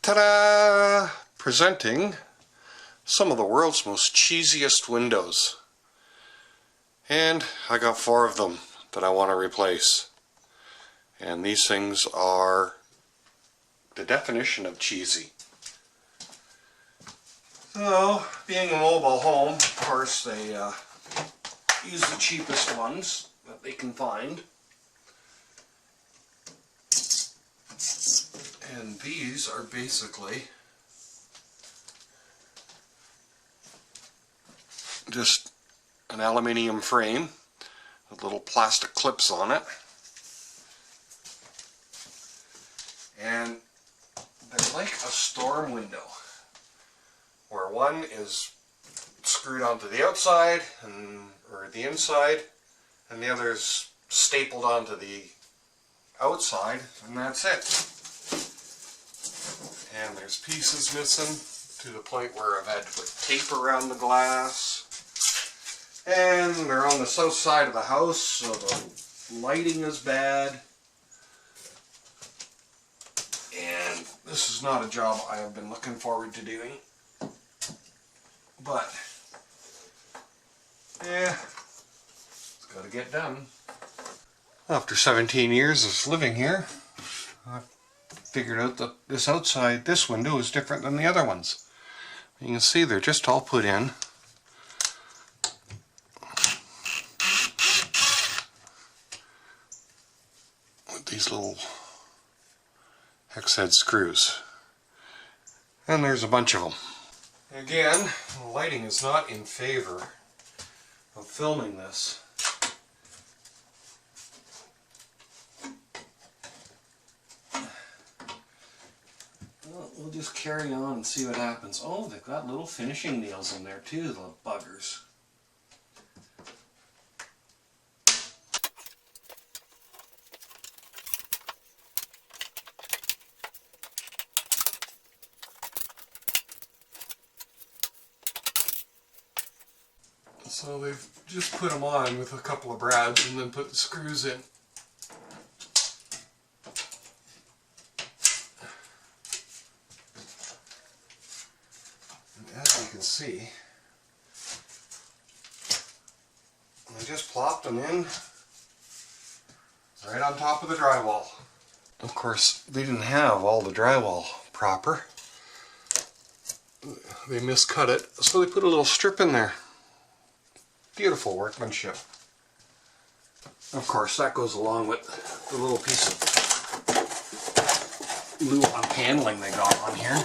Ta-da! Presenting some of the world's most cheesiest windows. And I got 4 of them that I want to replace. And these things are the definition of cheesy. So, being a mobile home, of course, they use the cheapest ones that they can find. And these are basically just an aluminium frame with little plastic clips on it. And they're like a storm window, where one is screwed onto the outside or the inside, and the other is stapled onto the outside, and that's it. And there's pieces missing to the point where I've had to put tape around the glass. And they're on the south side of the house, so the lighting is bad. And this is not a job I have been looking forward to doing. But, yeah, it's got to get done. After 17 years of living here, I figured out that this window is different than the other ones. You can see they're just all put in. With these little hex head screws. And there's a bunch of them. Again, the lighting is not in favor of filming this. Well, we'll just carry on and see what happens. Oh, they've got little finishing nails in there too, the buggers. So they've just put them on with a couple of brads and then put the screws in. And as you can see, I just plopped them in right on top of the drywall. Of course, they didn't have all the drywall proper. They miscut it, so they put a little strip in there. Beautiful workmanship. Of course, that goes along with the little piece of Luan paneling they got on here.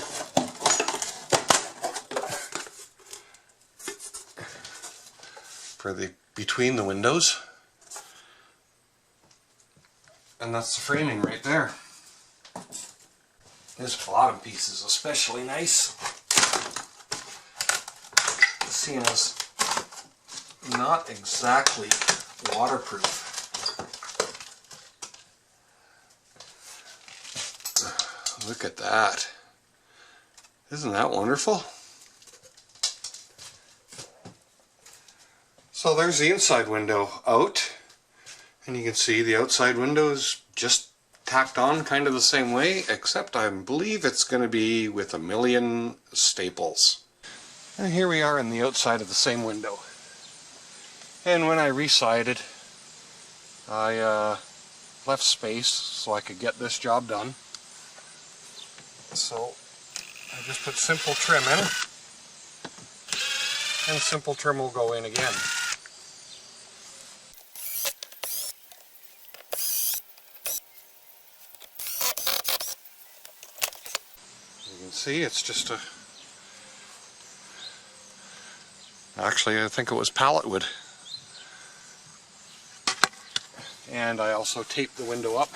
For the between the windows. And that's the framing right there. This bottom piece is especially nice. Seeing as not exactly waterproof. Look at that. Isn't that wonderful? So there's the inside window out, and you can see the outside window is just tacked on kind of the same way, except I believe it's going to be with 1,000,000 staples. And here we are in the outside of the same window. And when I re-sided, I left space so I could get this job done. So I just put simple trim in, and simple trim will go in again. You can see it's just a... Actually, I think it was pallet wood. And I also taped the window up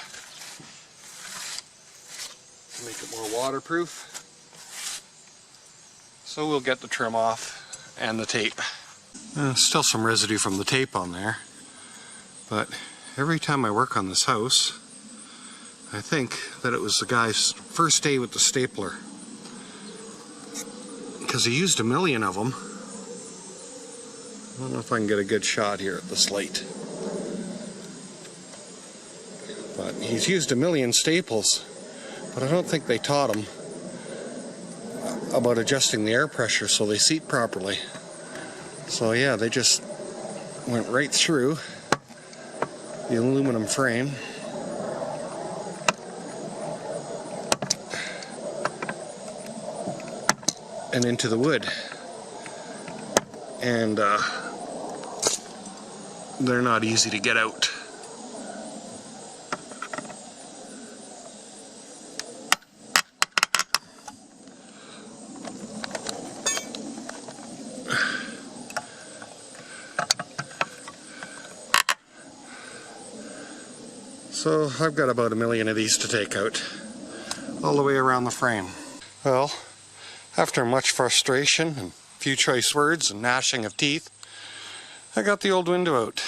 to make it more waterproof. So we'll get the trim off and the tape. Still some residue from the tape on there. But every time I work on this house, I think that it was the guy's first day with the stapler. Because he used 1,000,000 of them. I don't know if I can get a good shot here at this light. But he's used 1,000,000 staples, but I don't think they taught him about adjusting the air pressure so they seat properly. So yeah, they just went right through the aluminum frame. And into the wood. And they're not easy to get out. So I've got about 1 million of these to take out, all the way around the frame. Well, after much frustration and a few choice words and gnashing of teeth, I got the old window out.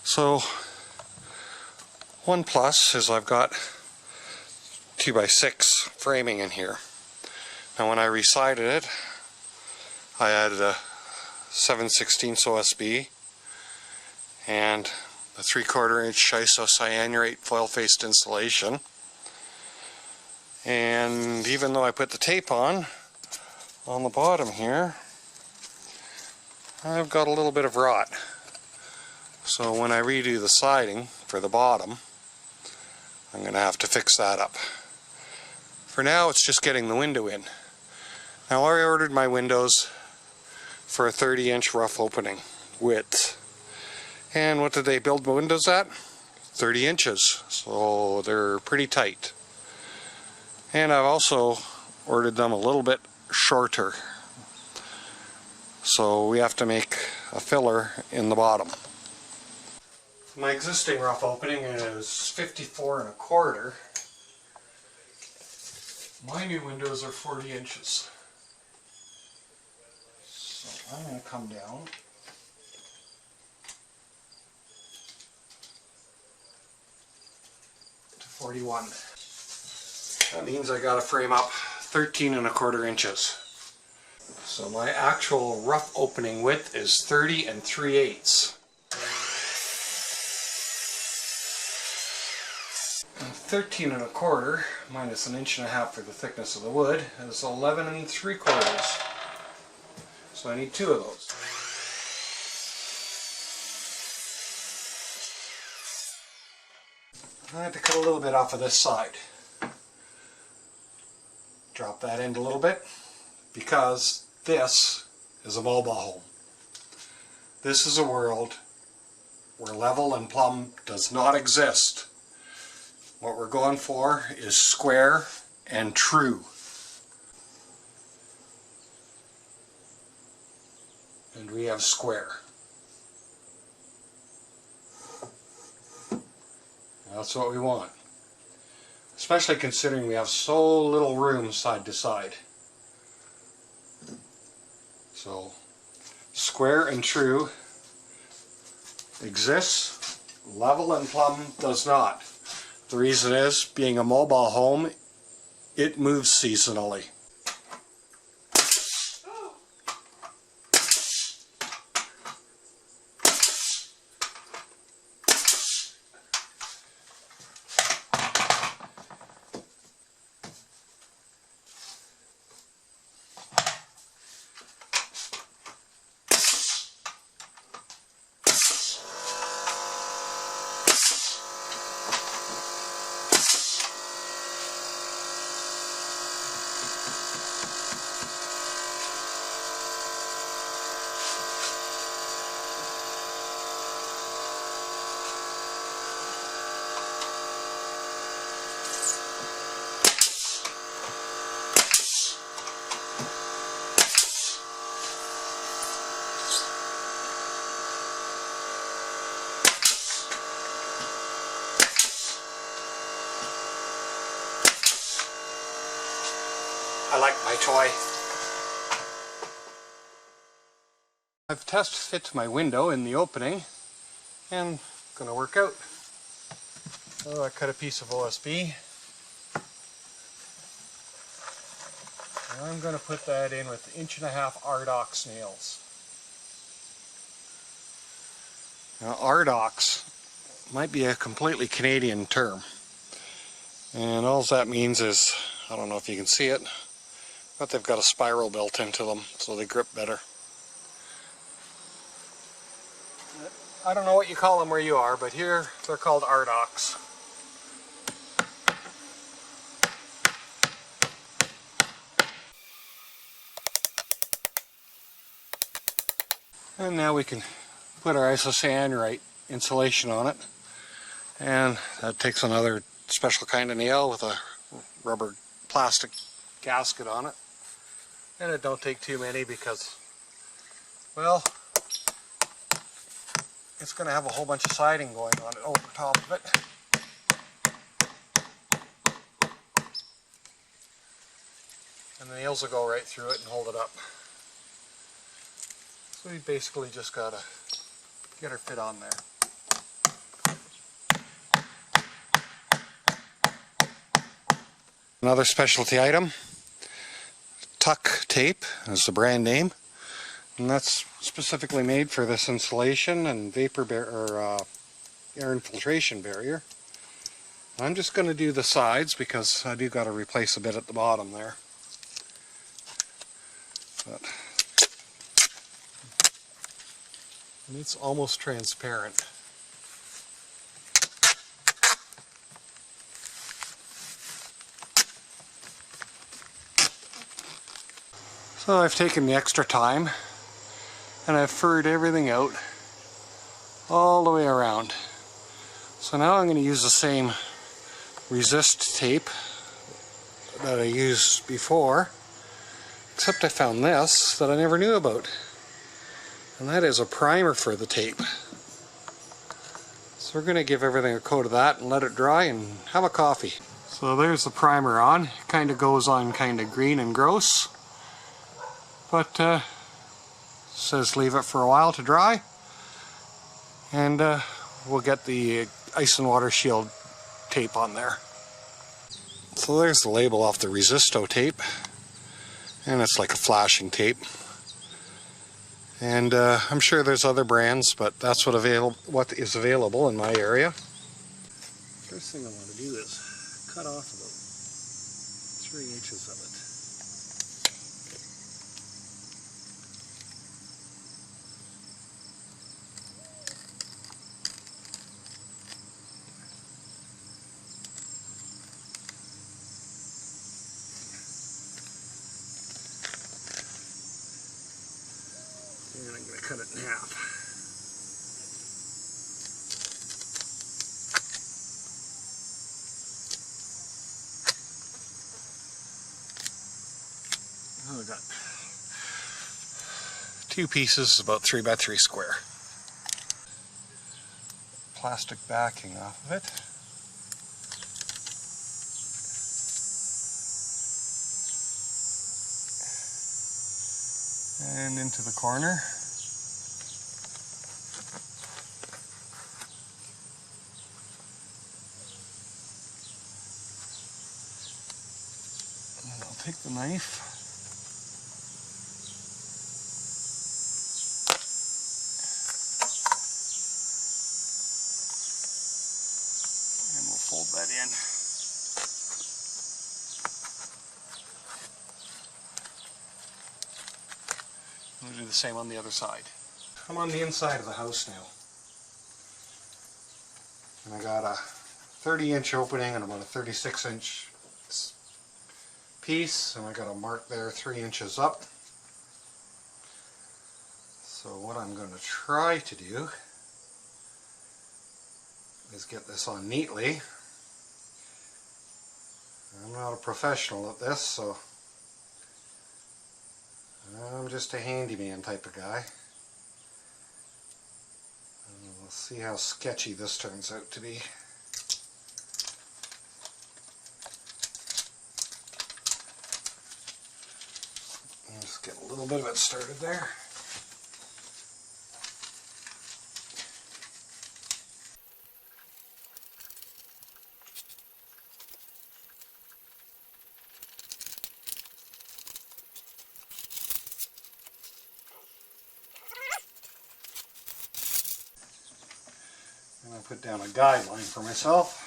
So one plus is I've got 2x6 framing in here. Now when I resided it, I added a 7/16 OSB and a 3/4 inch isocyanurate foil-faced insulation. And even though I put the tape on the bottom here, I've got a little bit of rot. So when I redo the siding for the bottom, I'm going to have to fix that up. For now, it's just getting the window in. Now I ordered my windows for a 30-inch rough opening width. And what did they build my windows at? 30 inches. So they're pretty tight. And I've also ordered them a little bit shorter. So we have to make a filler in the bottom. My existing rough opening is 54 1/4. My new windows are 40 inches. So I'm going to come down. To 41. That means I got to frame up 13 1/4 inches. So my actual rough opening width is 30 3/8. 13 1/4 minus 1.5 inches for the thickness of the wood is 11 3/4. So I need 2 of those. I have to cut a little bit off of this side. Drop that end a little bit because this is a mobile home. This is a world where level and plumb does not exist. What we're going for is square and true. And we have square. That's what we want. Especially considering we have so little room side to side. So, square and true exists, level and plumb does not. The reason is, being a mobile home, it moves seasonally. I like my toy. I've test fit my window in the opening and gonna work out. So I cut a piece of OSB. And I'm gonna put that in with 1.5 inch Ardox nails. Now Ardox might be a completely Canadian term. And all that means is, I don't know if you can see it, but they've got a spiral built into them so they grip better. I don't know what you call them where you are, but here they're called Ardocs. And now we can put our isocyanurate insulation on it, and that takes another special kind of nail with a rubber plastic gasket on it, and it don't take too many because, well, it's going to have a whole bunch of siding going on it over top of it. And the nails will go right through it and hold it up. So we basically just got to get her fit on there. Another specialty item, Tuck tape is the brand name, and that's specifically made for this insulation and air infiltration barrier. I'm just going to do the sides because I do got to replace a bit at the bottom there. But, and it's almost transparent. So I've taken the extra time and I've furred everything out all the way around. So now I'm going to use the same resist tape that I used before, except I found this that I never knew about, and that is a primer for the tape. So we're going to give everything a coat of that and let it dry and have a coffee. So there's the primer on. It kind of goes on kind of green and gross, but says leave it for a while to dry, and we'll get the ice and water shield tape on there. So there's the label off the Resisto tape, and it's like a flashing tape. And I'm sure there's other brands, but that's what is available in my area. First thing I want to do is cut off about 3 inches of it. And I'm going to cut it in half. Oh, I got 2 pieces, about 3 by 3 square. Plastic backing off of it. And into the corner. And I'll take the knife. And we'll fold that in. We'll do the same on the other side. I'm on the inside of the house now. And I got a 30-inch opening and about a 36-inch piece, and I got a mark there 3 inches up. So what I'm going to try to do is get this on neatly. I'm not a professional at this, so I'm just a handyman type of guy. And we'll see how sketchy this turns out to be. And just get a little bit of it started there. And I put down a guideline for myself.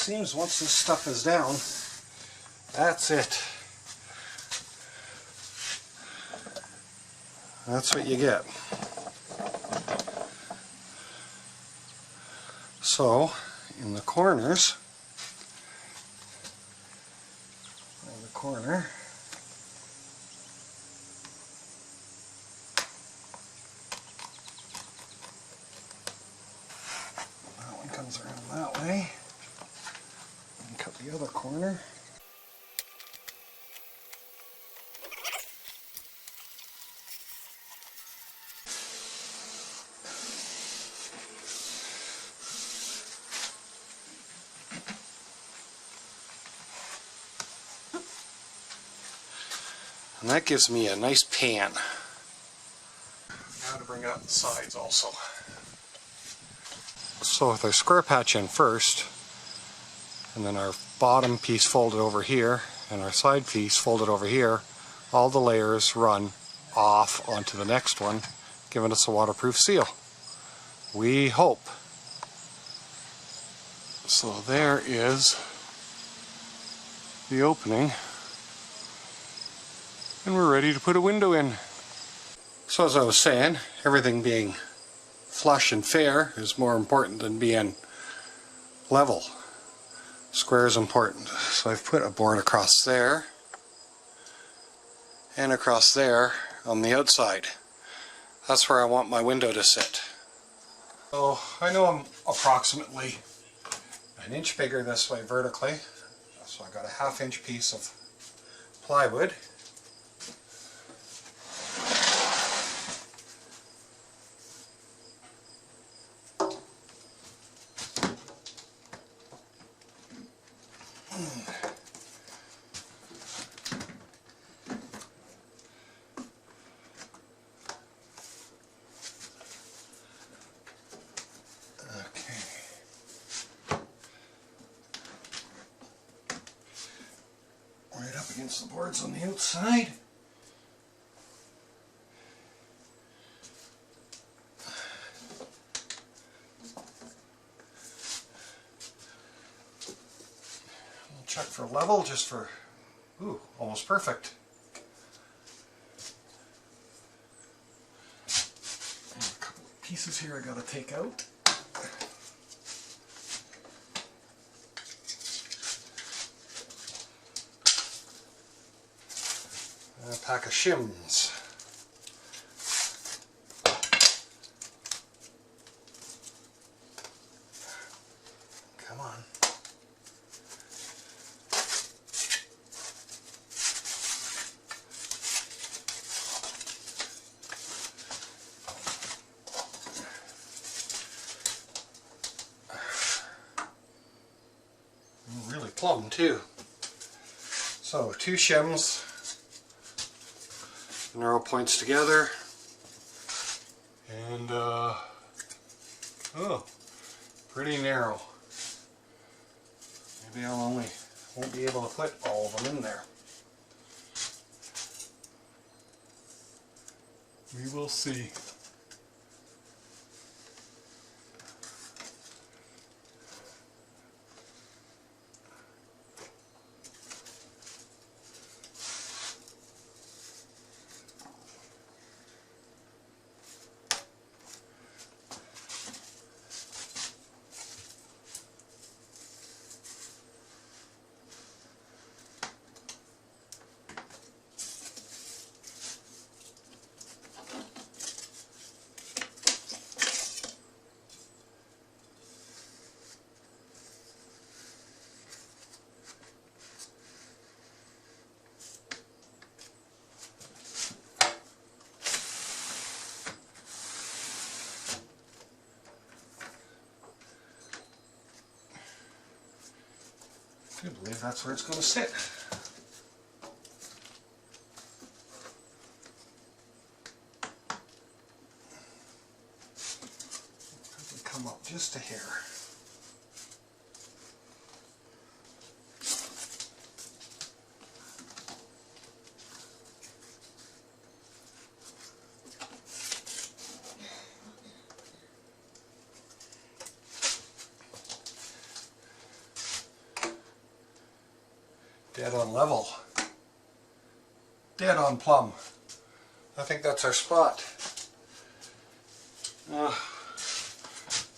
seems once this stuff is down, that's it. That's what you get. So, in the corners, that one comes around that way, and cut the other corner. And that gives me a nice pan. Now to bring out the sides also. So with our square patch in first, and then our bottom piece folded over here, and our side piece folded over here, all the layers run off onto the next one, giving us a waterproof seal. We hope. So there is the opening. And we're ready to put a window in. So as I was saying, everything being flush and fair is more important than being level. Square is important. So I've put a board across there and across there on the outside. That's where I want my window to sit. So I know I'm approximately an inch bigger this way vertically. So I got a 1/2 inch piece of plywood. Right up against the boards on the outside. We'll check for level, just for, ooh, almost perfect. And a couple of pieces here I gotta take out. And a pack of shims. Come on. Really plumb too. So 2 shims. Narrow points together, and oh, pretty narrow. Maybe I won't be able to put all of them in there. We will see. I believe that's where it's going to sit. Probably come up just a hair. Dead on level. Dead on plumb. I think that's our spot. The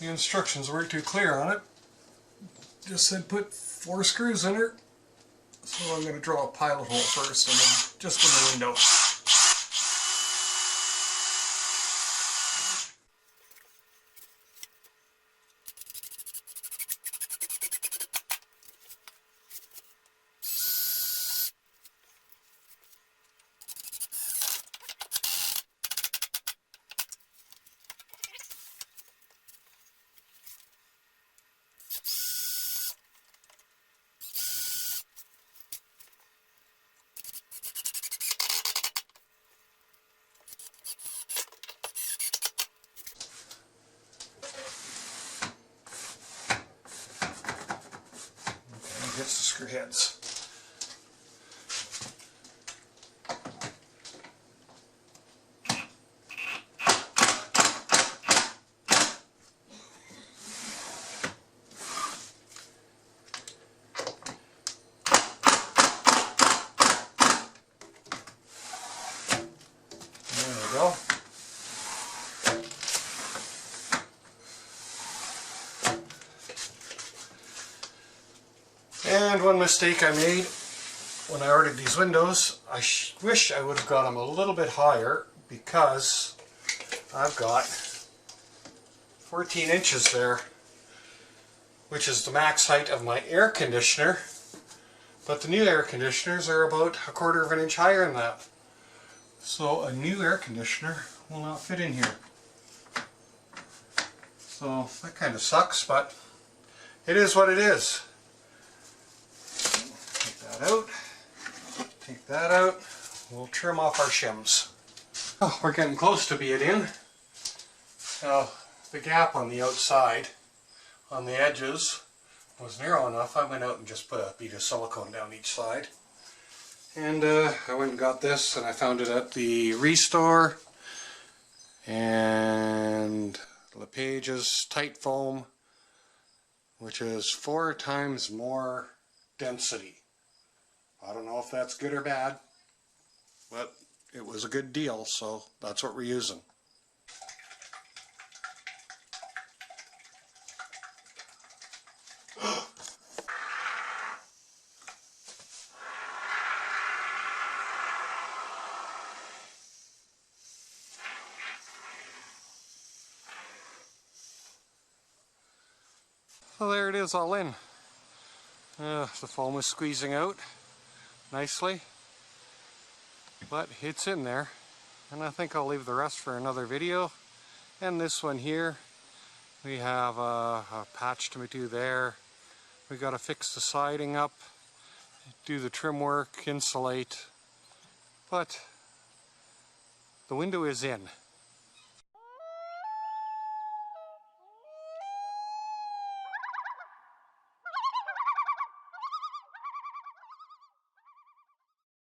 instructions weren't too clear on it. Just said put 4 screws in it. So I'm going to draw a pilot hole first and then just in the window. Gets the screw heads. There we go. And one mistake I made when I ordered these windows, I wish I would have got them a little bit higher, because I've got 14 inches there, which is the max height of my air conditioner, but the new air conditioners are about 1/4 of an inch higher than that. So a new air conditioner will not fit in here. So that kind of sucks, but it is what it is. Out, take that out, we'll trim off our shims. Oh, we're getting close to being in. Now, the gap on the outside, on the edges, was narrow enough. I went out and just put a bead of silicone down each side. And I went and got this, and I found it at the Restore. And LePage's Tight Foam, which is 4 times more density. I don't know if that's good or bad, but it was a good deal, so that's what we're using. So there it is, all in. The foam is squeezing out nicely, but it's in there, and I think I'll leave the rest for another video. And this one here, we have a patch to do there. We got to fix the siding up, do the trim work, insulate, but the window is in.